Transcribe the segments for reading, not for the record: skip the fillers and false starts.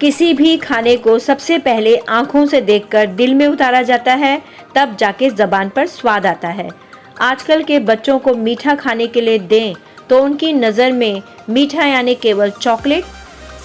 किसी भी खाने को सबसे पहले आँखों से देखकर दिल में उतारा जाता है, तब जाके ज़बान पर स्वाद आता है। आजकल के बच्चों को मीठा खाने के लिए दें तो उनकी नज़र में मीठा यानी केवल चॉकलेट,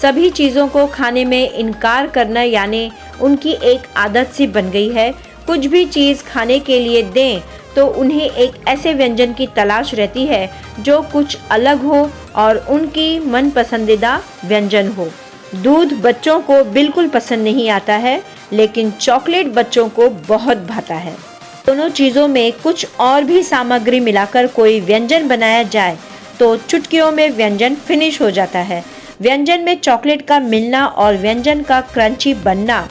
सभी चीज़ों को खाने में इनकार करना यानी उनकी एक आदत सी बन गई है। कुछ भी चीज़ खाने के लिए दें तो उन्हें एक ऐसे व्यंजन की तलाश रहती है जो कुछ अलग हो और उनकी मन पसंदीदा व्यंजन हो। दूध बच्चों को बिल्कुल पसंद नहीं आता है, लेकिन चॉकलेट बच्चों को बहुत भाता है। दोनों चीज़ों में कुछ और भी सामग्री मिलाकर कोई व्यंजन बनाया जाए तो चुटकियों में व्यंजन फिनिश हो जाता है। व्यंजन में चॉकलेट का मिलना और व्यंजन का क्रंची बनना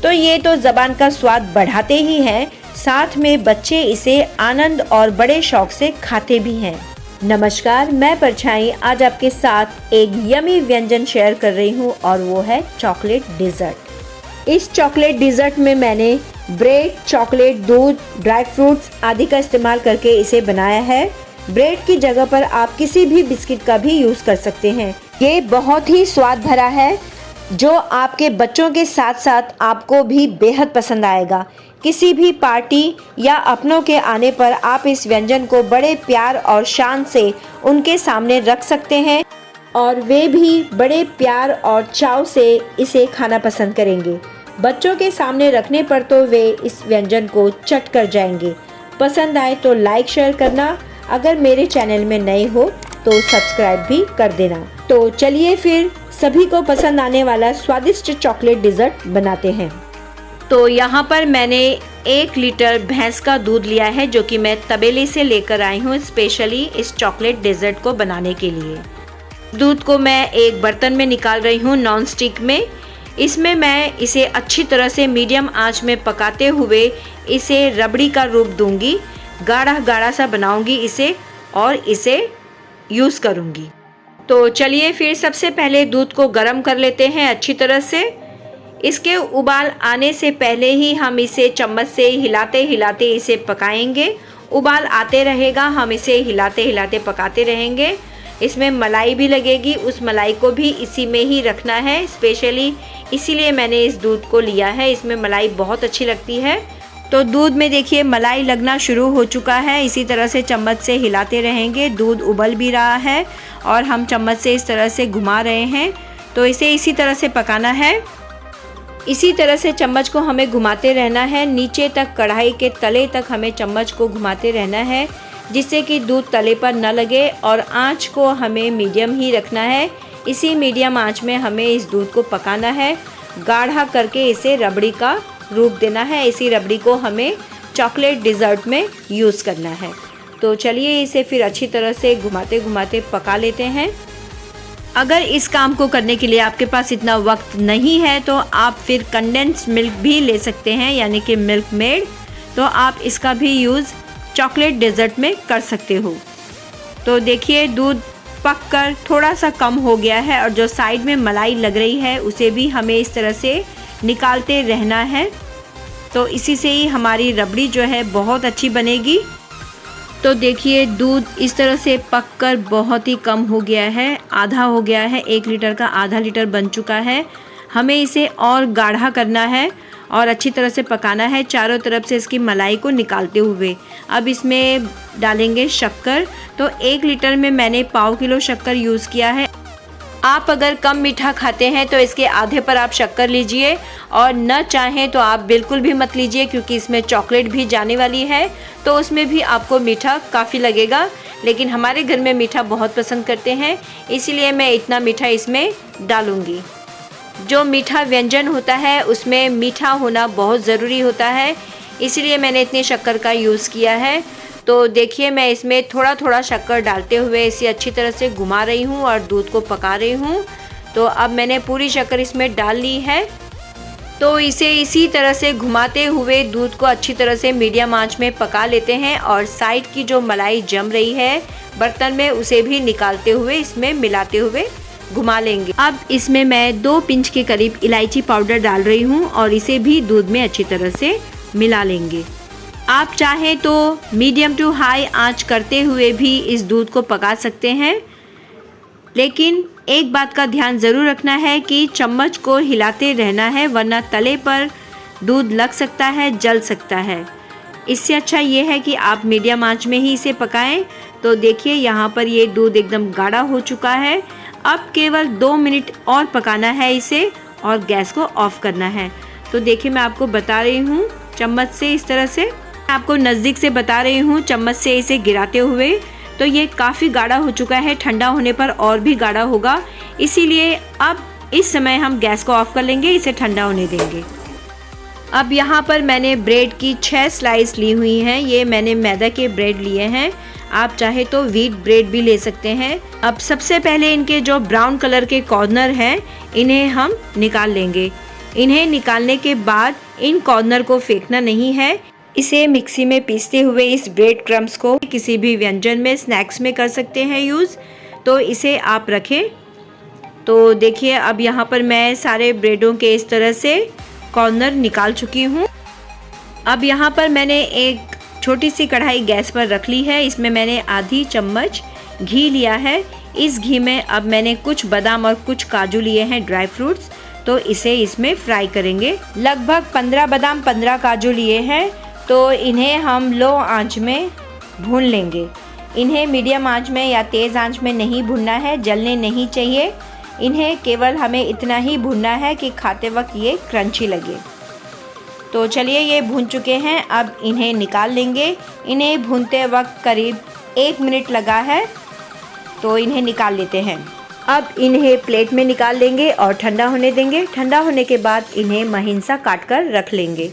तो ये तो ज़बान का स्वाद बढ़ाते ही हैं, साथ में बच्चे इसे आनंद और बड़े शौक से खाते भी हैं। नमस्कार, मैं परछाई आज आपके साथ एक यमी व्यंजन शेयर कर रही हूँ और वो है चॉकलेट डिज़र्ट। इस चॉकलेट डिज़र्ट में मैंने ब्रेड, चॉकलेट, दूध, ड्राई फ्रूट्स आदि का इस्तेमाल करके इसे बनाया है। ब्रेड की जगह पर आप किसी भी बिस्किट का भी यूज़ कर सकते हैं। ये बहुत ही स्वाद भरा है जो आपके बच्चों के साथ साथ आपको भी बेहद पसंद आएगा। किसी भी पार्टी या अपनों के आने पर आप इस व्यंजन को बड़े प्यार और शान से उनके सामने रख सकते हैं और वे भी बड़े प्यार और चाव से इसे खाना पसंद करेंगे। बच्चों के सामने रखने पर तो वे इस व्यंजन को चट कर जाएंगे। पसंद आए तो लाइक शेयर करना, अगर मेरे चैनल में नए हो तो सब्सक्राइब भी कर देना। तो चलिए फिर सभी को पसंद आने वाला स्वादिष्ट चॉकलेट डिज़र्ट बनाते हैं। तो यहाँ पर मैंने 1 लीटर भैंस का दूध लिया है जो कि मैं तबेले से लेकर आई हूँ स्पेशली इस चॉकलेट डिज़र्ट को बनाने के लिए। दूध को मैं एक बर्तन में निकाल रही हूँ नॉन स्टिक में। इसमें मैं इसे अच्छी तरह से मीडियम आंच में पकाते हुए इसे रबड़ी का रूप दूंगी, गाढ़ा गाढ़ा सा बनाऊंगी इसे और इसे यूज़ करूंगी। तो चलिए फिर सबसे पहले दूध को गर्म कर लेते हैं अच्छी तरह से। इसके उबाल आने से पहले ही हम इसे चम्मच से हिलाते हिलाते इसे पकाएंगे। उबाल आते रहेगा, हम इसे हिलाते हिलाते पकाते रहेंगे। इसमें मलाई भी लगेगी, उस मलाई को भी इसी में ही रखना है स्पेशली, इसीलिए मैंने इस दूध को लिया है। इसमें मलाई बहुत अच्छी लगती है। तो दूध में देखिए मलाई लगना शुरू हो चुका है। इसी तरह से चम्मच से हिलाते रहेंगे। दूध उबल भी रहा है और हम चम्मच से इस तरह से घुमा रहे हैं। तो इसे इसी तरह से पकाना है। इसी तरह से चम्मच को हमें घुमाते रहना है, नीचे तक कढ़ाई के तले तक हमें चम्मच को घुमाते रहना है जिससे कि दूध तले पर न लगे और आंच को हमें मीडियम ही रखना है। इसी मीडियम आंच में हमें इस दूध को पकाना है, गाढ़ा करके इसे रबड़ी का रूप देना है। इसी रबड़ी को हमें चॉकलेट डिज़र्ट में यूज़ करना है। तो चलिए इसे फिर अच्छी तरह से घुमाते घुमाते पका लेते हैं। अगर इस काम को करने के लिए आपके पास इतना वक्त नहीं है तो आप फिर कंडेंस्ड मिल्क भी ले सकते हैं यानी कि मिल्क मेड, तो आप इसका भी यूज़ चॉकलेट डिज़र्ट में कर सकते हो। तो देखिए दूध पककर थोड़ा सा कम हो गया है और जो साइड में मलाई लग रही है उसे भी हमें इस तरह से निकालते रहना है। तो इसी से ही हमारी रबड़ी जो है बहुत अच्छी बनेगी। तो देखिए दूध इस तरह से पककर बहुत ही कम हो गया है, आधा हो गया है। 1 लीटर का आधा लीटर बन चुका है। हमें इसे और गाढ़ा करना है और अच्छी तरह से पकाना है चारों तरफ से इसकी मलाई को निकालते हुए। अब इसमें डालेंगे शक्कर। तो 1 लीटर में मैंने पाव किलो शक्कर यूज़ किया है। आप अगर कम मीठा खाते हैं तो इसके आधे पर आप शक्कर लीजिए और न चाहें तो आप बिल्कुल भी मत लीजिए क्योंकि इसमें चॉकलेट भी जाने वाली है तो उसमें भी आपको मीठा काफ़ी लगेगा। लेकिन हमारे घर में मीठा बहुत पसंद करते हैं इसीलिए मैं इतना मीठा इसमें डालूँगी। जो मीठा व्यंजन होता है उसमें मीठा होना बहुत ज़रूरी होता है, इसीलिए मैंने इतनी शक्कर का यूज़ किया है। तो देखिए मैं इसमें थोड़ा थोड़ा शक्कर डालते हुए इसे अच्छी तरह से घुमा रही हूँ और दूध को पका रही हूँ। तो अब मैंने पूरी शक्कर इसमें डाल ली है। तो इसे इसी तरह से घुमाते हुए दूध को अच्छी तरह से मीडियम आंच में पका लेते हैं और साइड की जो मलाई जम रही है बर्तन में उसे भी निकालते हुए इसमें मिलाते हुए घुमा लेंगे। अब इसमें मैं 2 पिंच के करीब इलायची पाउडर डाल रही हूँ और इसे भी दूध में अच्छी तरह से मिला लेंगे। आप चाहें तो मीडियम टू हाई आंच करते हुए भी इस दूध को पका सकते हैं, लेकिन एक बात का ध्यान ज़रूर रखना है कि चम्मच को हिलाते रहना है, वरना तले पर दूध लग सकता है, जल सकता है। इससे अच्छा ये है कि आप मीडियम आंच में ही इसे पकाएं। तो देखिए यहाँ पर ये दूध एकदम गाढ़ा हो चुका है। अब केवल 2 मिनट और पकाना है इसे और गैस को ऑफ करना है। तो देखिए मैं आपको बता रही हूँ चम्मच से, इस तरह से आपको नज़दीक से बता रही हूँ चम्मच से इसे गिराते हुए। तो ये काफ़ी गाढ़ा हो चुका है, ठंडा होने पर और भी गाढ़ा होगा, इसीलिए अब इस समय हम गैस को ऑफ कर लेंगे, इसे ठंडा होने देंगे। अब यहाँ पर मैंने ब्रेड की 6 स्लाइस ली हुई हैं। ये मैंने मैदा के ब्रेड लिए हैं, आप चाहे तो व्हीट ब्रेड भी ले सकते हैं। अब सबसे पहले इनके जो ब्राउन कलर के कॉर्नर हैं इन्हें हम निकाल लेंगे। इन्हें निकालने के बाद इन कॉर्नर को फेंकना नहीं है। इसे मिक्सी में पीसते हुए इस ब्रेड क्रम्स को किसी भी व्यंजन में, स्नैक्स में कर सकते हैं यूज़। तो इसे आप रखें। तो देखिए अब यहाँ पर मैं सारे ब्रेडों के इस तरह से कॉर्नर निकाल चुकी हूँ। अब यहाँ पर मैंने एक छोटी सी कढ़ाई गैस पर रख ली है। इसमें मैंने आधी चम्मच घी लिया है। इस घी में अब मैंने कुछ बादाम और कुछ काजू लिए हैं, ड्राई फ्रूट्स। तो इसे इसमें फ्राई करेंगे। लगभग 15 बादाम 15 काजू लिए हैं। तो इन्हें हम लो आंच में भून लेंगे। इन्हें मीडियम आंच में या तेज़ आंच में नहीं भूनना है, जलने नहीं चाहिए। इन्हें केवल हमें इतना ही भूनना है कि खाते वक्त ये क्रंची लगे। तो चलिए ये भून चुके हैं, अब इन्हें निकाल लेंगे। इन्हें भूनते वक्त करीब 1 मिनट लगा है, तो इन्हें निकाल लेते हैं। अब इन्हें प्लेट में निकाल लेंगे और ठंडा होने देंगे। ठंडा होने के बाद इन्हें महीन सा काट कर रख लेंगे।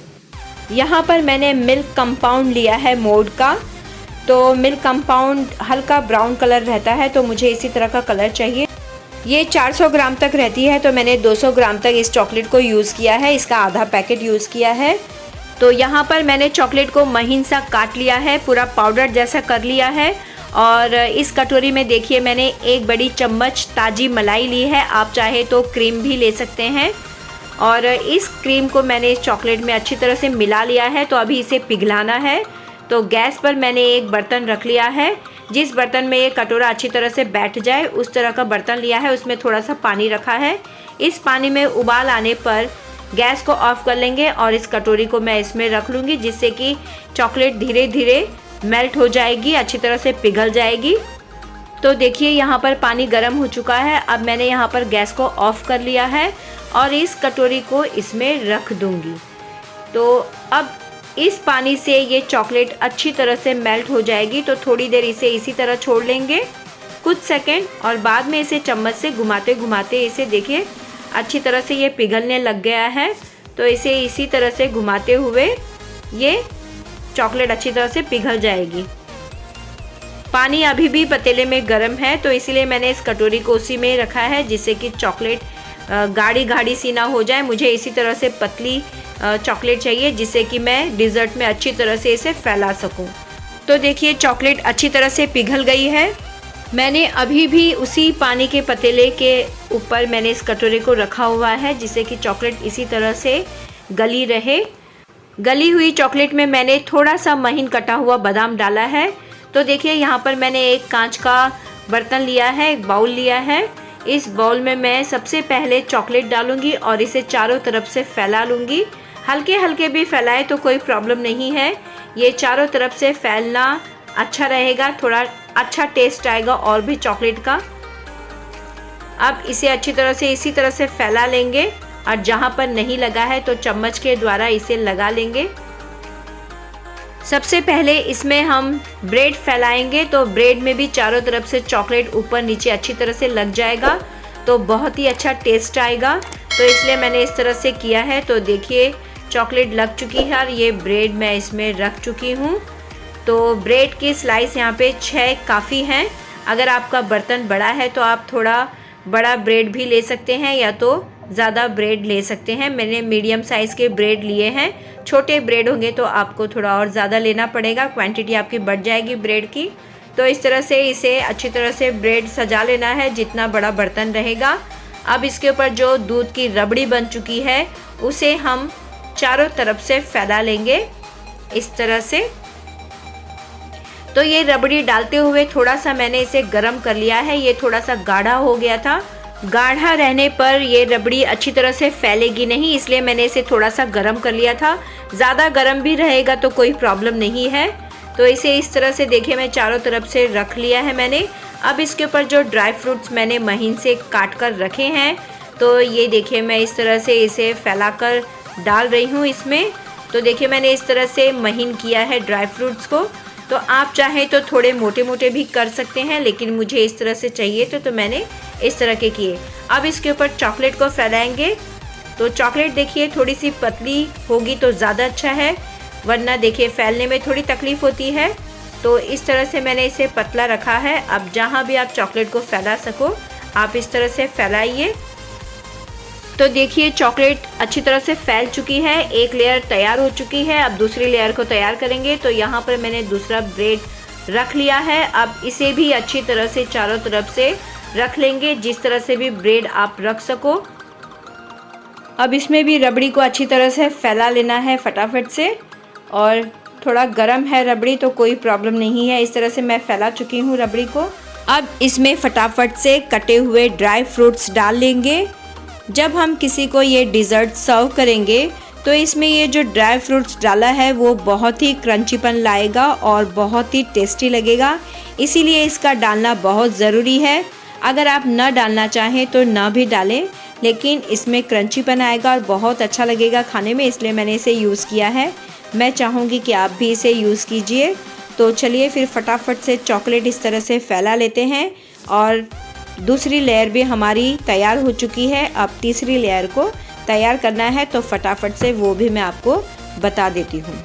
यहाँ पर मैंने मिल्क कंपाउंड लिया है मोड का। तो मिल्क कंपाउंड हल्का ब्राउन कलर रहता है, तो मुझे इसी तरह का कलर चाहिए। ये 400 ग्राम तक रहती है, तो मैंने 200 ग्राम तक इस चॉकलेट को यूज़ किया है। इसका आधा पैकेट यूज़ किया है। तो यहाँ पर मैंने चॉकलेट को महीन सा काट लिया है, पूरा पाउडर जैसा कर लिया है। और इस कटोरी में देखिए मैंने 1 बड़ी चम्मच ताज़ी मलाई ली है। आप चाहे तो क्रीम भी ले सकते हैं। और इस क्रीम को मैंने इस चॉकलेट में अच्छी तरह से मिला लिया है। तो अभी इसे पिघलाना है। तो गैस पर मैंने एक बर्तन रख लिया है। जिस बर्तन में ये कटोरा अच्छी तरह से बैठ जाए उस तरह का बर्तन लिया है। उसमें थोड़ा सा पानी रखा है। इस पानी में उबाल आने पर गैस को ऑफ कर लेंगे और इस कटोरी को मैं इसमें रख लूँगी, जिससे कि चॉकलेट धीरे धीरे मेल्ट हो जाएगी, अच्छी तरह से पिघल जाएगी। तो देखिए यहाँ पर पानी गर्म हो चुका है। अब मैंने यहाँ पर गैस को ऑफ कर लिया है और इस कटोरी को इसमें रख दूँगी। तो अब इस पानी से ये चॉकलेट अच्छी तरह से मेल्ट हो जाएगी। तो थोड़ी देर इसे इसी तरह छोड़ लेंगे, कुछ सेकंड, और बाद में इसे चम्मच से घुमाते घुमाते इसे देखिए अच्छी तरह से ये पिघलने लग गया है। तो इसे इसी तरह से घुमाते हुए ये चॉकलेट अच्छी तरह से पिघल जाएगी। पानी अभी भी पतीले में गर्म है, तो इसीलिए मैंने इस कटोरी को उसी में रखा है, जिससे कि चॉकलेट गाढ़ी गाढ़ी सी ना हो जाए। मुझे इसी तरह से पतली चॉकलेट चाहिए, जिससे कि मैं डिज़र्ट में अच्छी तरह से इसे फैला सकूं। तो देखिए चॉकलेट अच्छी तरह से पिघल गई है। मैंने अभी भी उसी पानी के पतीले के ऊपर मैंने इस कटोरे को रखा हुआ है, जिससे कि चॉकलेट इसी तरह से गली रहे। गली हुई चॉकलेट में मैंने थोड़ा सा महीन कटा हुआ बादाम डाला है। तो देखिए यहाँ पर मैंने एक कांच का बर्तन लिया है, एक बाउल लिया है। इस बाउल में मैं सबसे पहले चॉकलेट डालूंगी और इसे चारों तरफ से फैला लूँगी। हल्के हल्के भी फैलाए तो कोई प्रॉब्लम नहीं है। ये चारों तरफ से फैलना अच्छा रहेगा, थोड़ा अच्छा टेस्ट आएगा और भी चॉकलेट का। अब इसे अच्छी तरह से इसी तरह से फैला लेंगे और जहाँ पर नहीं लगा है तो चम्मच के द्वारा इसे लगा लेंगे। सबसे पहले इसमें हम ब्रेड फैलाएंगे, तो ब्रेड में भी चारों तरफ से चॉकलेट ऊपर नीचे अच्छी तरह से लग जाएगा, तो बहुत ही अच्छा टेस्ट आएगा। तो इसलिए मैंने इस तरह से किया है। तो देखिए चॉकलेट लग चुकी है और ये ब्रेड मैं इसमें रख चुकी हूँ। तो ब्रेड की स्लाइस यहाँ पे 6 काफ़ी हैं। अगर आपका बर्तन बड़ा है तो आप थोड़ा बड़ा ब्रेड भी ले सकते हैं या तो ज़्यादा ब्रेड ले सकते हैं। मैंने मीडियम साइज़ के ब्रेड लिए हैं। छोटे ब्रेड होंगे तो आपको थोड़ा और ज़्यादा लेना पड़ेगा, क्वांटिटी आपकी बढ़ जाएगी ब्रेड की। तो इस तरह से इसे अच्छी तरह से ब्रेड सजा लेना है जितना बड़ा बर्तन रहेगा। अब इसके ऊपर जो दूध की रबड़ी बन चुकी है उसे हम चारों तरफ से फैला लेंगे इस तरह से। तो ये रबड़ी डालते हुए थोड़ा सा मैंने इसे गर्म कर लिया है। ये थोड़ा सा गाढ़ा हो गया था, गाढ़ा रहने पर ये रबड़ी अच्छी तरह से फैलेगी नहीं, इसलिए मैंने इसे थोड़ा सा गर्म कर लिया था। ज़्यादा गर्म भी रहेगा तो कोई प्रॉब्लम नहीं है। तो इसे इस तरह से देखिए मैं चारों तरफ से रख लिया है मैंने। अब इसके ऊपर जो ड्राई फ्रूट्स मैंने महीन से काट कर रखे हैं, तो ये देखिए मैं इस तरह से इसे फैलाकर डाल रही हूँ इसमें। तो देखिए मैंने इस तरह से महीन किया है ड्राई फ्रूट्स को। तो आप चाहें तो थोड़े मोटे मोटे भी कर सकते हैं, लेकिन मुझे इस तरह से चाहिए तो मैंने इस तरह के किए। अब इसके ऊपर चॉकलेट को फैलाएंगे। तो चॉकलेट देखिए थोड़ी सी पतली होगी तो ज़्यादा अच्छा है, वरना देखिए फैलने में थोड़ी तकलीफ़ होती है। तो इस तरह से मैंने इसे पतला रखा है। अब जहाँ भी आप चॉकलेट को फैला सको आप इस तरह से फैलाइए। तो देखिए चॉकलेट अच्छी तरह से फैल चुकी है, एक लेयर तैयार हो चुकी है। अब दूसरी लेयर को तैयार करेंगे। तो यहाँ पर मैंने दूसरा ब्रेड रख लिया है। अब इसे भी अच्छी तरह से चारों तरफ से रख लेंगे, जिस तरह से भी ब्रेड आप रख सको। अब इसमें भी रबड़ी को अच्छी तरह से फैला लेना है फटाफट से। और थोड़ा गर्म है रबड़ी तो कोई प्रॉब्लम नहीं है, इस तरह से मैं फैला चुकी हूँ रबड़ी को। अब इसमें फटाफट से कटे हुए ड्राई फ्रूट्स डाल लेंगे। जब हम किसी को ये डिज़र्ट सर्व करेंगे तो इसमें ये जो ड्राई फ्रूट्स डाला है वो बहुत ही क्रंचीपन लाएगा और बहुत ही टेस्टी लगेगा, इसीलिए इसका डालना बहुत ज़रूरी है। अगर आप न डालना चाहें तो ना भी डालें, लेकिन इसमें क्रंचीपन आएगा और बहुत अच्छा लगेगा खाने में, इसलिए मैंने इसे यूज़ किया है। मैं चाहूँगी कि आप भी इसे यूज़ कीजिए। तो चलिए फिर फटाफट से चॉकलेट इस तरह से फैला लेते हैं। और दूसरी लेयर भी हमारी तैयार हो चुकी है। अब तीसरी लेयर को तैयार करना है, तो फटाफट से वो भी मैं आपको बता देती हूँ।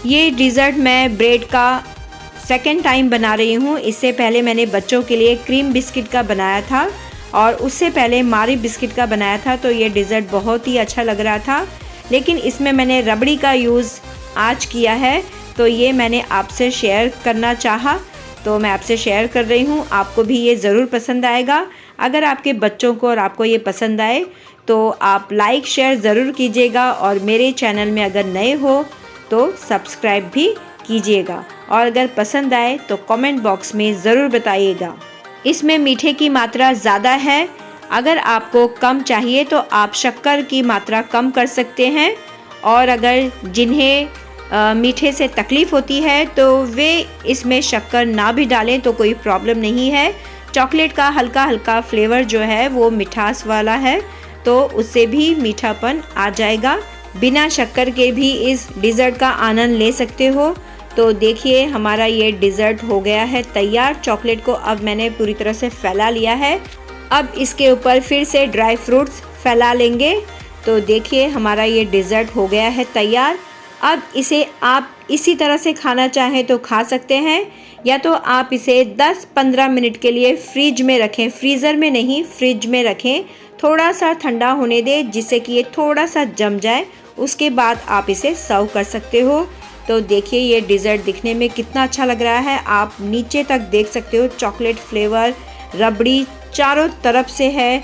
ये डिज़र्ट मैं ब्रेड का सेकेंड टाइम बना रही हूँ। इससे पहले मैंने बच्चों के लिए क्रीम बिस्किट का बनाया था और उससे पहले मारी बिस्किट का बनाया था। तो ये डिज़र्ट बहुत ही अच्छा लग रहा था, लेकिन इसमें मैंने रबड़ी का यूज़ आज किया है, तो ये मैंने आपसे शेयर करना चाहा, तो मैं आपसे शेयर कर रही हूँ। आपको भी ये ज़रूर पसंद आएगा। अगर आपके बच्चों को और आपको ये पसंद आए तो आप लाइक शेयर ज़रूर कीजिएगा, और मेरे चैनल में अगर नए हो तो सब्सक्राइब भी कीजिएगा, और अगर पसंद आए तो कमेंट बॉक्स में ज़रूर बताइएगा। इसमें मीठे की मात्रा ज़्यादा है, अगर आपको कम चाहिए तो आप शक्कर की मात्रा कम कर सकते हैं, और अगर जिन्हें मीठे से तकलीफ़ होती है तो वे इसमें शक्कर ना भी डालें तो कोई प्रॉब्लम नहीं है। चॉकलेट का हल्का हल्का फ्लेवर जो है वो मिठास वाला है, तो उससे भी मीठापन आ जाएगा। बिना शक्कर के भी इस डिज़र्ट का आनंद ले सकते हो। तो देखिए हमारा ये डिज़र्ट हो गया है तैयार। चॉकलेट को अब मैंने पूरी तरह से फैला लिया है। अब इसके ऊपर फिर से ड्राई फ्रूट्स फैला लेंगे। तो देखिए हमारा ये डिज़र्ट हो गया है तैयार। अब इसे आप इसी तरह से खाना चाहें तो खा सकते हैं, या तो आप इसे 10-15 मिनट के लिए फ्रिज में रखें, फ्रीज़र में नहीं फ्रिज में रखें, थोड़ा सा ठंडा होने दें जिससे कि ये थोड़ा सा जम जाए, उसके बाद आप इसे सर्व कर सकते हो। तो देखिए ये डिज़र्ट दिखने में कितना अच्छा लग रहा है, आप नीचे तक देख सकते हो। चॉकलेट फ्लेवर, रबड़ी चारों तरफ से है,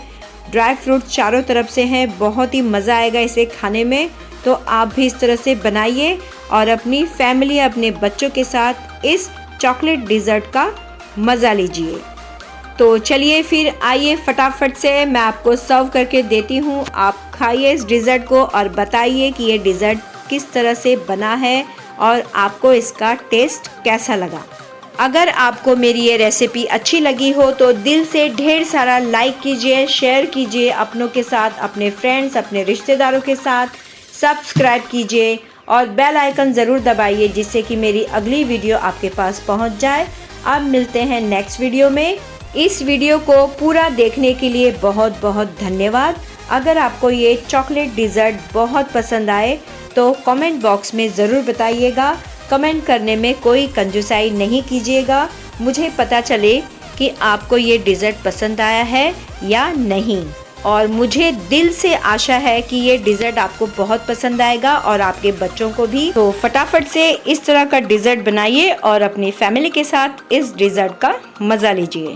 ड्राई फ्रूट चारों तरफ से है, बहुत ही मज़ा आएगा इसे खाने में। तो आप भी इस तरह से बनाइए और अपनी फैमिली, अपने बच्चों के साथ इस चॉकलेट डिज़र्ट का मज़ा लीजिए। तो चलिए फिर आइए फटाफट से मैं आपको सर्व करके देती हूँ। आप खाइए इस डिज़र्ट को और बताइए कि ये डिज़र्ट किस तरह से बना है और आपको इसका टेस्ट कैसा लगा। अगर आपको मेरी ये रेसिपी अच्छी लगी हो तो दिल से ढेर सारा लाइक कीजिए, शेयर कीजिए अपनों के साथ, अपने फ्रेंड्स, अपने रिश्तेदारों के साथ, सब्सक्राइब कीजिए और बेल आइकन ज़रूर दबाइए जिससे कि मेरी अगली वीडियो आपके पास पहुंच जाए। अब मिलते हैं नेक्स्ट वीडियो में। इस वीडियो को पूरा देखने के लिए बहुत बहुत धन्यवाद। अगर आपको ये चॉकलेट डिज़र्ट बहुत पसंद आए तो कमेंट बॉक्स में ज़रूर बताइएगा। कमेंट करने में कोई कंजूसाई नहीं कीजिएगा, मुझे पता चले कि आपको ये डिज़र्ट पसंद आया है या नहीं। और मुझे दिल से आशा है कि ये डिज़र्ट आपको बहुत पसंद आएगा और आपके बच्चों को भी। तो फटाफट से इस तरह का डिज़र्ट बनाइए और अपनी फैमिली के साथ इस डिज़र्ट का मज़ा लीजिए।